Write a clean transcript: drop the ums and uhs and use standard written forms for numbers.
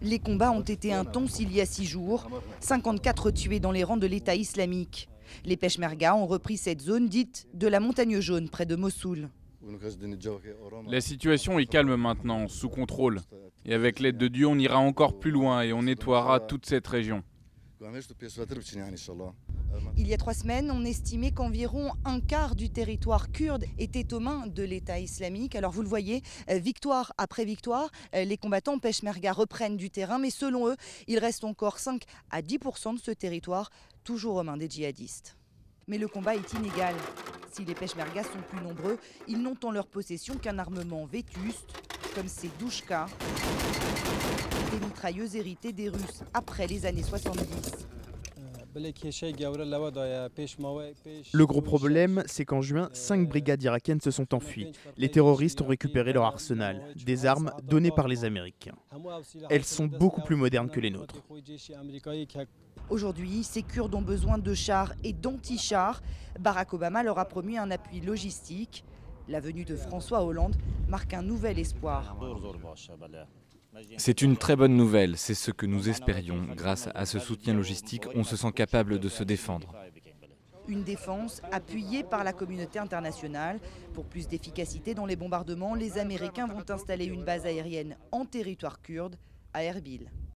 Les combats ont été intenses il y a 6 jours, 54 tués dans les rangs de l'État islamique. Les Peshmerga ont repris cette zone dite de la montagne jaune près de Mossoul. La situation est calme maintenant, sous contrôle. Et avec l'aide de Dieu, on ira encore plus loin et on nettoiera toute cette région. Il y a 3 semaines, on estimait qu'environ un quart du territoire kurde était aux mains de l'État islamique. Alors vous le voyez, victoire après victoire, les combattants Peshmerga reprennent du terrain, mais selon eux, il reste encore 5 à 10% de ce territoire toujours aux mains des djihadistes. Mais le combat est inégal. Si les Peshmerga sont plus nombreux, ils n'ont en leur possession qu'un armement vétuste, comme ces douchkas, des mitrailleuses héritées des Russes après les années 70. Le gros problème, c'est qu'en juin, 5 brigades irakiennes se sont enfuies. Les terroristes ont récupéré leur arsenal, des armes données par les Américains. Elles sont beaucoup plus modernes que les nôtres. Aujourd'hui, ces Kurdes ont besoin de chars et d'anti-chars. Barack Obama leur a promis un appui logistique. La venue de François Hollande marque un nouvel espoir. C'est une très bonne nouvelle, c'est ce que nous espérions. Grâce à ce soutien logistique, on se sent capable de se défendre. Une défense appuyée par la communauté internationale. Pour plus d'efficacité dans les bombardements, les Américains vont installer une base aérienne en territoire kurde à Erbil.